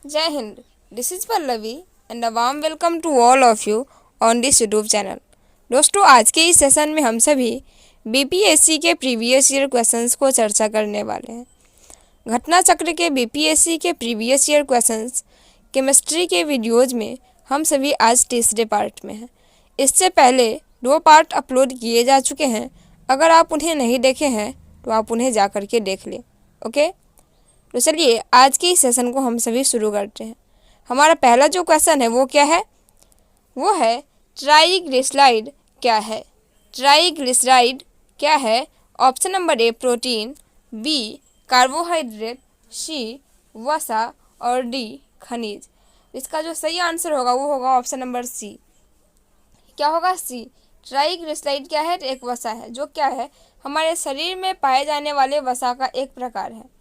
जय हिंद, this is Pallavi and a warm welcome to all of you on this YouTube channel. दोस्तों, आज के इस सेशन में हम सभी बीपीएससी के प्रीवियस ईयर क्वेश्चंस को चर्चा करने वाले हैं। घटना चक्र के बीपीएससी के प्रीवियस ईयर क्वेश्चंस केमिस्ट्री के वीडियोज़ में हम सभी आज तीसरे पार्ट में हैं। इससे पहले 2 पार्ट अपलोड किए जा चुके हैं। अगर आप उन्हें नहीं देखे हैं तो आप उन्हें जा कर के देख लें। ओके, तो चलिए आज के इस सेशन को हम सभी शुरू करते हैं। हमारा पहला जो क्वेश्चन है वो क्या है? वो है ट्राइग्लिसराइड क्या है? ट्राइग्लिसराइड क्या है? Option number A protein, B carbohydrate, C वसा और डी खनिज। इसका जो सही आंसर होगा वो होगा ऑप्शन नंबर सी। क्या होगा? सी। ट्राइग्लिसराइड क्या है? एक वसा है जो क्या है, हमारे शरीर में पाए जाने वाले वसा का एक प्रकार है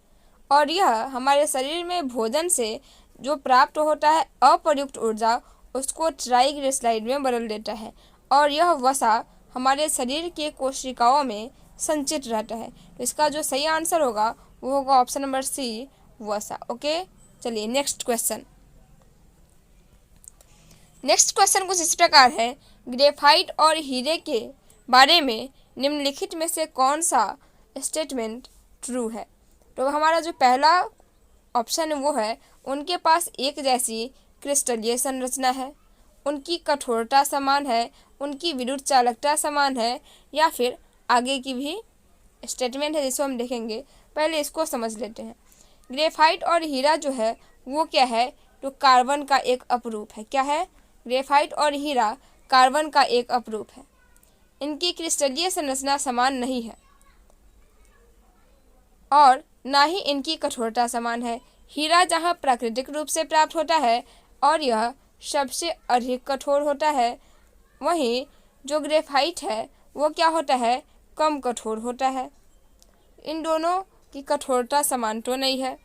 और यह हमारे शरीर में भोजन से जो प्राप्त होता है अप्रयुक्त ऊर्जा उसको ट्राइग्लिसराइड में बदल देता है और यह वसा हमारे शरीर के कोशिकाओं में संचित रहता है। तो इसका जो सही आंसर होगा वो होगा ऑप्शन नंबर सी, वसा। ओके, चलिए नेक्स्ट क्वेश्चन। नेक्स्ट क्वेश्चन कुछ इस प्रकार है, ग्रेफाइट और हीरे के बारे में निम्नलिखित में से कौन सा स्टेटमेंट ट्रू है? तो हमारा जो पहला ऑप्शन है वो है, उनके पास एक जैसी क्रिस्टलीय संरचना है, उनकी कठोरता समान है, उनकी विद्युत चालकता समान है, या फिर आगे की भी स्टेटमेंट है जिसको हम देखेंगे। पहले इसको समझ लेते हैं। ग्रेफाइट और हीरा जो है वो क्या है? तो कार्बन का एक अपरूप है। क्या है? ग्रेफाइट और हीरा कार्बन का एक अपरूप है। इनकी क्रिस्टलीय संरचना समान नहीं है और ना ही इनकी कठोरता समान है। हीरा जहाँ प्राकृतिक रूप से प्राप्त होता है और यह सबसे अधिक कठोर होता है, वहीं जो ग्रेफाइट है वो क्या होता है? कम कठोर होता है। इन दोनों की कठोरता समान तो नहीं है।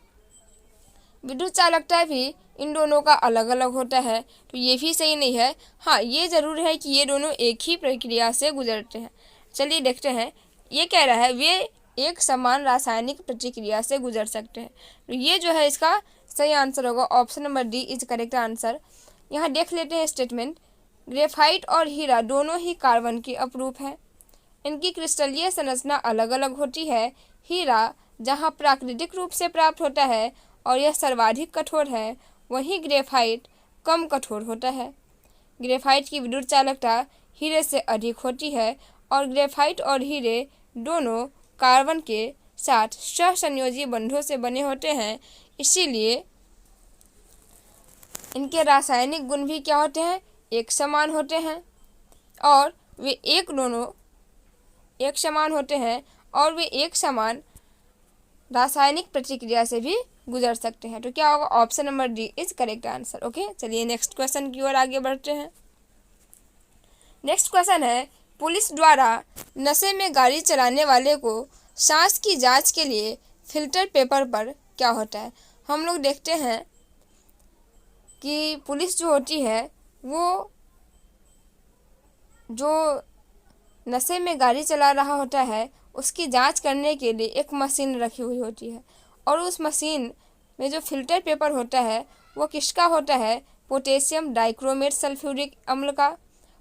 विद्युत चालकता भी इन दोनों का अलग अलग होता है, तो ये भी सही नहीं है। हाँ, ये ज़रूर है कि ये दोनों एक ही प्रक्रिया से गुजरते हैं। चलिए देखते हैं। ये कह रहा है वे एक समान रासायनिक प्रतिक्रिया से गुजर सकते हैं, तो ये जो है इसका सही आंसर होगा option number D is correct answer. यहाँ देख लेते हैं स्टेटमेंट। ग्रेफाइट और हीरा दोनों ही कार्बन के अपरूप हैं। इनकी क्रिस्टलीय संरचना अलग अलग होती है। हीरा जहाँ प्राकृतिक रूप से प्राप्त होता है और यह सर्वाधिक कठोर है, वहीं ग्रेफाइट कम कठोर होता है। ग्रेफाइट की विद्युत चालकता हीरे से अधिक होती है और ग्रेफाइट और हीरे दोनों कार्बन के साथ सहसंयोजी बंधों से बने होते हैं, इसीलिए इनके रासायनिक गुण भी क्या होते हैं? एक समान होते हैं और वे एक समान होते हैं और वे एक समान रासायनिक प्रतिक्रिया से भी गुजर सकते हैं। तो क्या होगा? Option number D is correct answer. Okay, चलिए नेक्स्ट क्वेश्चन की ओर आगे बढ़ते हैं। नेक्स्ट क्वेश्चन है, पुलिस द्वारा नशे में गाड़ी चलाने वाले को सांस की जांच के लिए फिल्टर पेपर पर क्या होता है? हम लोग देखते हैं कि पुलिस जो होती है वो जो नशे में गाड़ी चला रहा होता है उसकी जांच करने के लिए एक मशीन रखी हुई होती है और उस मशीन में जो फिल्टर पेपर होता है वो किसका होता है? पोटेशियम डाइक्रोमेट सल्फ्यूरिक अम्ल का,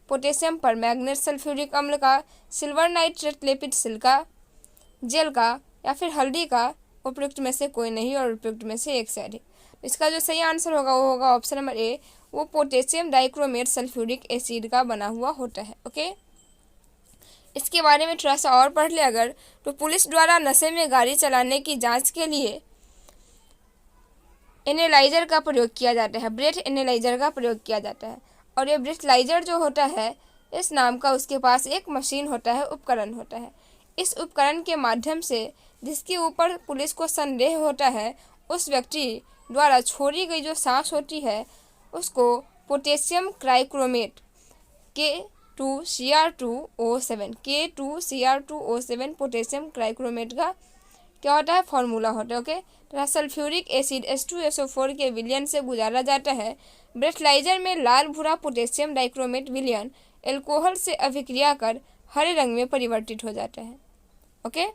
पोटेशियम परमैंगनेट सल्फ्यूरिक अम्ल का, सिल्वर नाइट्रेट लेपित सिलिका जेल का, या फिर हल्दी का। उपयुक्त में से कोई नहीं और उपयुक्त में से एक से अधिक। इसका जो सही आंसर होगा वो होगा ऑप्शन नंबर ए, वो पोटेशियम डाइक्रोमेट सल्फ्यूरिक एसिड का बना हुआ होता है। ओके, इसके बारे में थोड़ा सा और पढ़ ले अगर, तो पुलिस द्वारा नशे में गाड़ी चलाने की जांच के लिए एनालाइजर का प्रयोग किया जाता है, ब्रेथ एनालाइजर का प्रयोग किया जाता है। और ये ब्रेथलाइजर जो होता है इस नाम का उसके पास एक मशीन होता है, उपकरण होता है। इस उपकरण के माध्यम से जिसके ऊपर पुलिस को संदेह होता है उस व्यक्ति द्वारा छोड़ी गई जो सांस होती है उसको पोटेशियम क्राइक्रोमेट K2Cr2O7 पोटेशियम क्राइक्रोमेट का क्या होता है? फॉर्मूला होता है। ओके, तो सल्फ्यूरिक एसिड H2SO4 के विलयन से गुजारा जाता है। ब्रेथलाइजर में लाल भूरा पोटेशियम डाइक्रोमेट विलयन एल्कोहल से अभिक्रिया कर हरे रंग में परिवर्तित हो जाता है। ओके,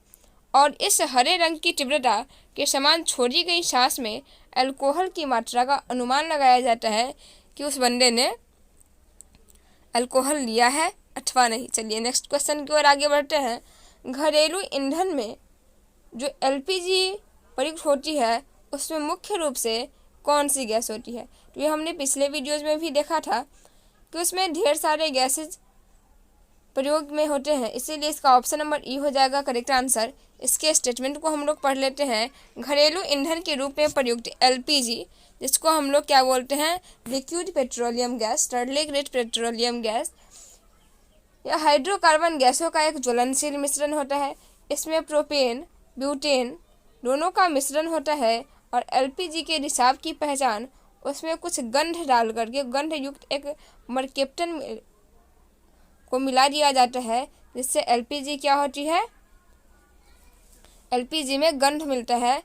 और इस हरे रंग की तीव्रता के समान छोड़ी गई सांस में अल्कोहल की मात्रा का अनुमान लगाया जाता है कि उस बंदे ने अल्कोहल लिया है अथवा नहीं। चलिए नेक्स्ट क्वेश्चन की ओर आगे बढ़ते हैं। घरेलू ईंधन में जो एलपीजी प्रयुक्त होती है उसमें मुख्य रूप से कौन सी गैस होती है? तो ये हमने पिछले वीडियोज़ में भी देखा था कि उसमें ढेर सारे गैसेज प्रयोग में होते हैं, इसीलिए इसका ऑप्शन नंबर ई हो जाएगा करेक्ट आंसर। इसके स्टेटमेंट को हम लोग पढ़ लेते हैं। घरेलू ईंधन के रूप में प्रयुक्त एलपीजी, जिसको हम लोग क्या बोलते हैं, liquid petroleum gas, sterling rich petroleum gas, यह हाइड्रोकार्बन गैसों का एक ज्वलनशील मिश्रण होता है। इसमें प्रोपेन ब्यूटेन दोनों का मिश्रण होता है और एलपीजी के रिसाव की पहचान उसमें कुछ गंध डाल करके गंध युक्त एक मरकेप्टन को मिला दिया जाता है, जिससे एलपीजी क्या होती है, एलपीजी में गंध मिलता है,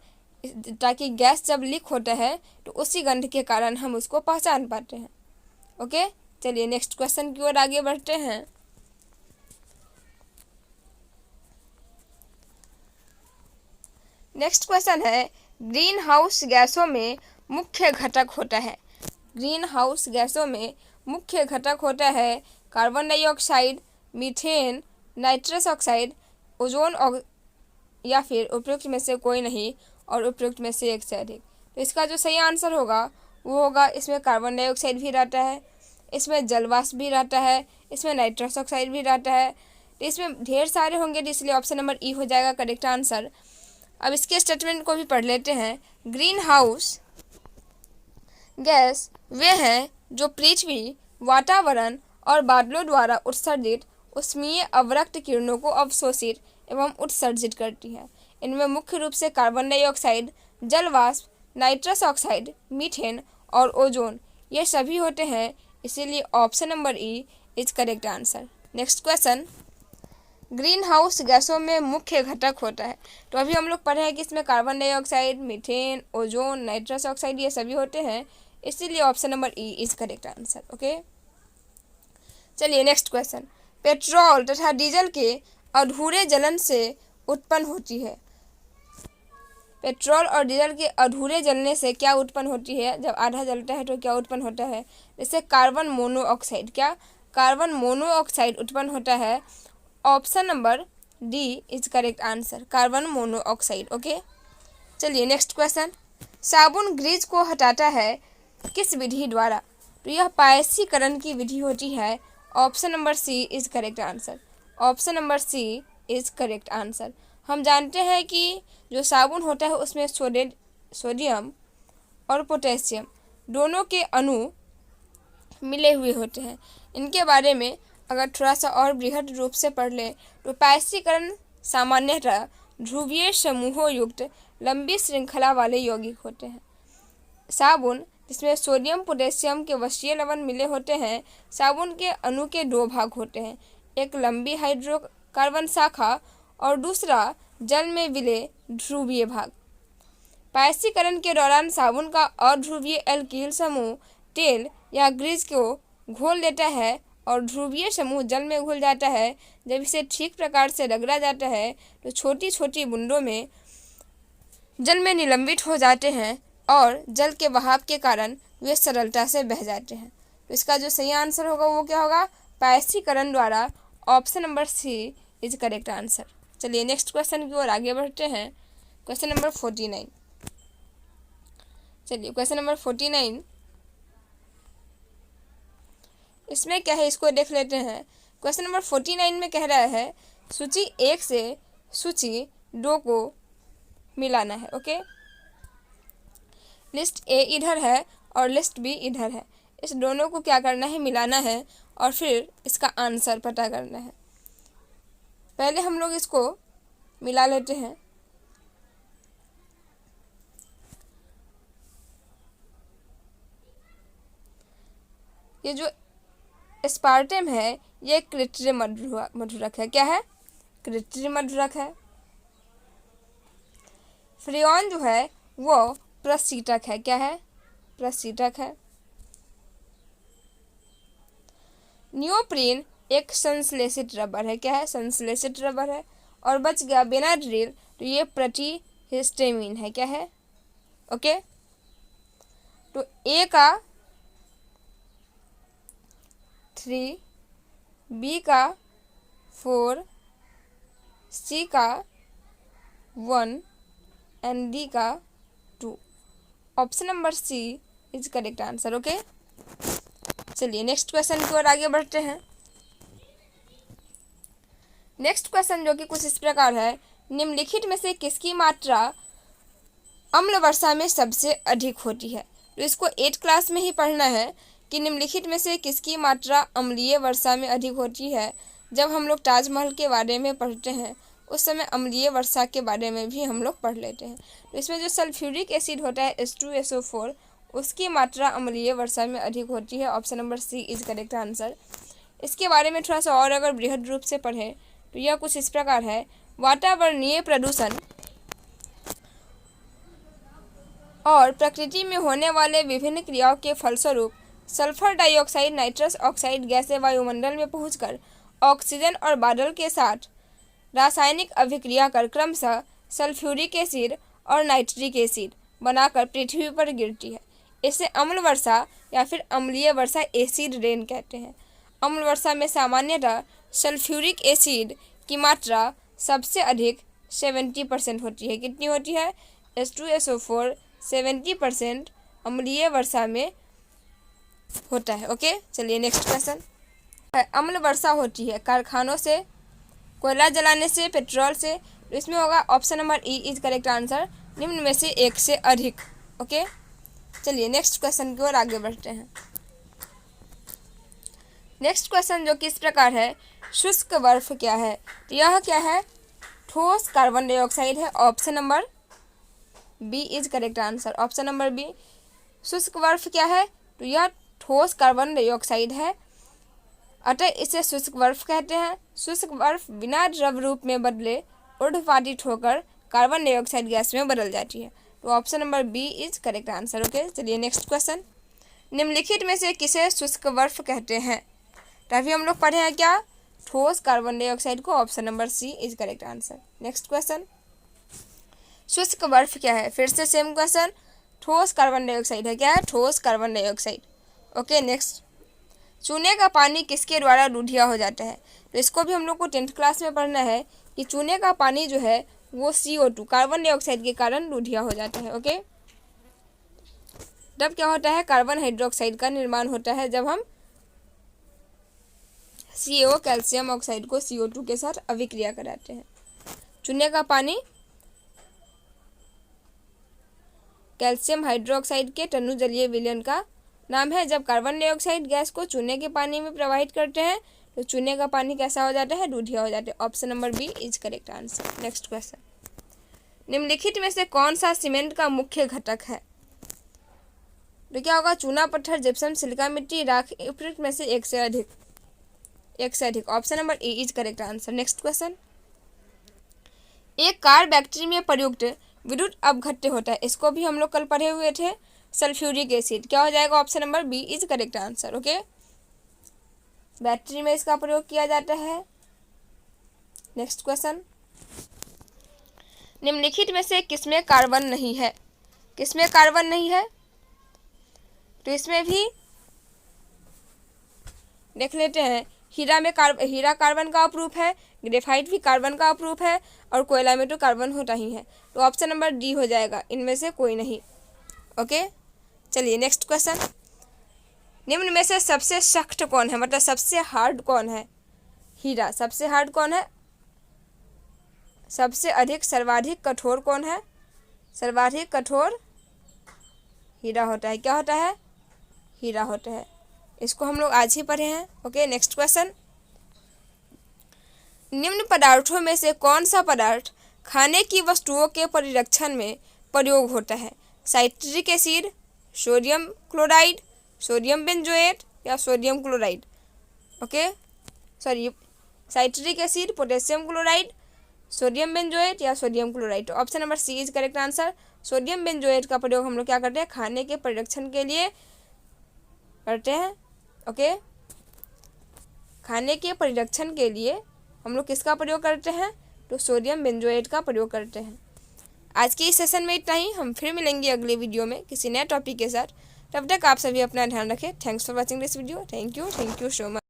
ताकि गैस जब लीक होता है तो उसी गंध के कारण हम उसको पहचान पाते हैं। ओके, चलिए नेक्स्ट क्वेश्चन की ओर आगे बढ़ते हैं। नेक्स्ट क्वेश्चन है, ग्रीन हाउस गैसों में मुख्य घटक होता है। ग्रीन हाउस गैसों में मुख्य घटक होता है carbon dioxide, methane, nitrous oxide, ozone या फिर उपयुक्त में से कोई नहीं और उपयुक्त में से एक से अधिक। तो इसका जो सही आंसर होगा वो होगा, इसमें कार्बन डाइऑक्साइड भी रहता है, इसमें जलवाष्प भी रहता है, इसमें नाइट्रस ऑक्साइड भी रहता है। तो इसमें ढेर सारे होंगे, तो इसलिए ऑप्शन नंबर ई हो जाएगा करेक्ट आंसर। अब इसके स्टेटमेंट को भी पढ़ लेते हैं। ग्रीन हाउस गैस वे हैं जो पृथ्वी, वातावरण और बादलों द्वारा उत्सर्जित उष्मीय अवरक्त किरणों को अवशोषित एवं उत्सर्जित करती है। इनमें मुख्य रूप से कार्बन डाइऑक्साइड, जलवाष्प, नाइट्रस ऑक्साइड, मीथेन और ओजोन ये सभी होते हैं, इसीलिए option number E is correct answer. Next question, green house गैसों में मुख्य घटक होता है। तो अभी हम लोग पढ़े हैं कि इसमें carbon dioxide, methane, ozone, nitrous oxide ये सभी होते हैं, इसीलिए option number E is correct answer. Okay, चलिए नेक्स्ट क्वेश्चन, पेट्रोल तथा डीजल के अधूरे जलन से उत्पन्न होती है। पेट्रोल और डीजल के अधूरे जलने से क्या उत्पन्न होती है? जब आधा जलता है तो क्या उत्पन्न होता है? जैसे कार्बन मोनोऑक्साइड, क्या कार्बन मोनोऑक्साइड उत्पन्न होता है। Option number D is correct answer, carbon monoxide. Okay, चलिए नेक्स्ट क्वेश्चन, साबुन ग्रीस को हटाता है किस विधि द्वारा? तो यह पायसीकरण की विधि होती है। Option number C is correct answer. Option number C is correct answer. हम जानते हैं कि जो साबुन होता है उसमें सोडियम और पोटेशियम दोनों के अणु मिले हुए होते हैं। इनके बारे में अगर थोड़ा सा और बृहद रूप से पढ़ लें तो पायसीकरण सामान्यतः ध्रुवीय समूहों युक्त लंबी श्रृंखला वाले यौगिक होते हैं। साबुन जिसमें सोडियम पोटेशियम के वशीय लवण मिले होते हैं, साबुन के अणु के दो भाग होते हैं, एक लंबी हाइड्रोकार्बन शाखा और दूसरा जल में विलय ध्रुवीय भाग। पायसीकरण के दौरान साबुन का अध्रुवीय एल्किल समूह तेल या ग्रीस को घोल लेता है और ध्रुवीय समूह जल में घुल जाता है। जब इसे ठीक प्रकार से रगड़ा जाता है तो छोटी छोटी बूंदों में जल में निलंबित हो जाते हैं और जल के बहाव के कारण वे सरलता से बह जाते हैं। तो इसका जो सही आंसर होगा वो क्या होगा? पायसीकरण द्वारा। Option number C is correct answer. चलिए नेक्स्ट क्वेश्चन की ओर आगे बढ़ते हैं। Question number 49। चलिए क्वेश्चन नंबर 49 इसमें क्या है इसको देख लेते हैं। क्वेश्चन नंबर 49 में कह रहा है सूची 1 से सूची 2 को मिलाना है। ओके, लिस्ट ए इधर है और लिस्ट बी इधर है, इस दोनों को क्या करना है? मिलाना है और फिर इसका आंसर पता करना है। पहले हम लोग इसको मिला लेते हैं। ये जो एस्पार्टेम है ये कृत्रिम मधुरक है। क्या है? कृत्रिम मधुरक है। फ्रेऑन जो है वो प्रशीतक है। क्या है? प्रशीतक है। नियोप्रीन एक संश्लेषित रबर है। क्या है? संश्लेषित रबर है। और बच गया बेनाड्रिल, तो ये प्रतिहिस्टामिन है। क्या है? ओके, तो ए का 3, बी का 4, सी का 1 एंड डी का 2। Option number C is correct answer. Okay, चलिए नेक्स्ट क्वेश्चन की ओर आगे बढ़ते हैं। नेक्स्ट क्वेश्चन जो कि कुछ इस प्रकार है, निम्नलिखित में से किसकी मात्रा अम्ल वर्षा में सबसे अधिक होती है। तो इसको 8th क्लास में ही पढ़ना है कि निम्नलिखित में से किसकी मात्रा अम्लीय वर्षा में अधिक होती है। जब हम लोग ताजमहल के बारे में पढ़ते हैं उस समय अम्लीय वर्षा के बारे में भी हम लोग पढ़ लेते हैं। तो इसमें जो सल्फ्यूरिक एसिड होता है H2SO4, उसकी मात्रा अम्लीय वर्षा में अधिक होती है। Option number C is correct answer. इसके बारे में थोड़ा सा और अगर बृहद रूप से पढ़ें तो यह कुछ इस प्रकार है, वातावरणीय प्रदूषण और प्रकृति में होने वाले विभिन्न क्रियाओं के फलस्वरूप सल्फर डाइऑक्साइड नाइट्रस ऑक्साइड गैसें वायुमंडल में पहुंचकर ऑक्सीजन और बादल के साथ रासायनिक अभिक्रिया कर क्रमशः सल्फ्यूरिक एसिड और नाइट्रिक एसिड बनाकर पृथ्वी पर गिरती है। इसे अम्ल वर्षा या फिर अम्लीय वर्षा एसिड रेन कहते हैं। अम्ल वर्षा में सामान्यतः सल्फ्यूरिक एसिड की मात्रा सबसे अधिक 70% होती है। कितनी होती है? H2SO4 70% अम्लीय वर्षा में होता है। ओके, चलिए नेक्स्ट क्वेश्चन। अम्ल वर्षा होती है कारखानों से, कोयला जलाने से, पेट्रोल से। तो इसमें होगा option number E is correct answer, निम्न में से एक से अधिक। ओके, चलिए नेक्स्ट क्वेश्चन की ओर आगे बढ़ते हैं। नेक्स्ट क्वेश्चन जो कि इस प्रकार है, शुष्क बर्फ क्या है। तो यह क्या है? ठोस कार्बन डाइऑक्साइड है। Option number B is correct answer. Option number B, शुष्क बर्फ क्या है? तो यह ठोस कार्बन डाइऑक्साइड है, अतः इसे शुष्क बर्फ कहते हैं। शुष्क बर्फ बिना द्रव रूप में बदले ऊर्ध्वपातित होकर कार्बन डाइऑक्साइड गैस में बदल जाती है। तो option number B is correct answer. Okay, चलिए नेक्स्ट क्वेश्चन। निम्नलिखित में से किसे शुष्क बर्फ कहते हैं? तो अभी हम लोग पढ़े हैं क्या? ठोस कार्बन डाइऑक्साइड को। Option number C is correct answer. Next question, शुष्क बर्फ क्या है? फिर से सेम क्वेश्चन, ठोस कार्बन डाइऑक्साइड है। क्या है? ठोस कार्बन डाइऑक्साइड। ओके, नेक्स्ट, चूने का पानी किसके द्वारा दूधिया हो जाता है? तो इसको भी हम लोग को 10th क्लास में पढ़ना है कि चूने का पानी जो है वो CO2 कार्बन डाइऑक्साइड के कारण दूधिया हो जाता है। ओके, तब क्या होता है? कार्बन हाइड्रोक्साइड का निर्माण होता है जब हम CO कैल्शियम ऑक्साइड को CO2 के साथ अभिक्रिया कराते हैं। चूने का पानी कैल्शियम हाइड्रोक्साइड के तनु जलीय विलयन का नाम है। जब कार्बन डाइऑक्साइड गैस को चूने के पानी में प्रवाहित करते हैं तो चूने का पानी कैसा हो जाता है? दूधिया हो जाता है। Option number B is correct answer. Next question, निम्नलिखित में से कौन सा सीमेंट का मुख्य घटक है? तो क्या होगा? चूना, पत्थर, जिप्सम, सिलिका, मिट्टी, राख, उपयुक्त में से एक से अधिक। एक से अधिक। Option number A is correct answer. Next question, एक कार बैटरी में प्रयुक्त विद्युत अपघट्य होता है। इसको भी हम लोग कल पढ़े हुए थे, सल्फ्यूरिक एसिड। क्या हो जाएगा? Option number B is correct answer. Okay, battery में इसका प्रयोग किया जाता है। नेक्स्ट क्वेश्चन, निम्नलिखित में से किसमें कार्बन नहीं है? किसमें कार्बन नहीं है? तो इसमें भी देख लेते हैं। हीरा कार्बन का अपरूप है, ग्रेफाइट भी कार्बन का अपरूप है, और कोयला में तो कार्बन होता ही है। तो ऑप्शन नंबर डी हो जाएगा, इनमें से कोई नहीं। ओके, चलिए नेक्स्ट क्वेश्चन, निम्न में से सबसे सख्त कौन है, मतलब सबसे हार्ड कौन है? हीरा। सबसे हार्ड कौन है? सबसे अधिक सर्वाधिक कठोर कौन है? सर्वाधिक कठोर हीरा होता है। क्या होता है? हीरा होता है। इसको हम लोग आज ही पढ़े हैं। ओके, नेक्स्ट क्वेश्चन, निम्न पदार्थों में से कौन सा पदार्थ खाने की वस्तुओं के परिरक्षण में प्रयोग होता है? Citric acid, sodium chloride, sodium benzoate या sodium chloride. Okay, sorry, citric acid, potassium chloride, sodium benzoate या सोडियम क्लोराइड। तो option number C is correct answer. Sodium benzoate का प्रयोग हम लोग क्या करते हैं? खाने के परिरक्षण के लिए करते हैं। ओके, खाने के परिरक्षण के लिए हम लोग किसका प्रयोग करते हैं? तो सोडियम बेंजोएट का प्रयोग करते हैं। आज के इस सेशन में इतना ही। हम फिर मिलेंगे अगले वीडियो में किसी नए टॉपिक के साथ। तब तक आप सभी अपना ध्यान रखें। Thanks for watching this video. Thank you so much.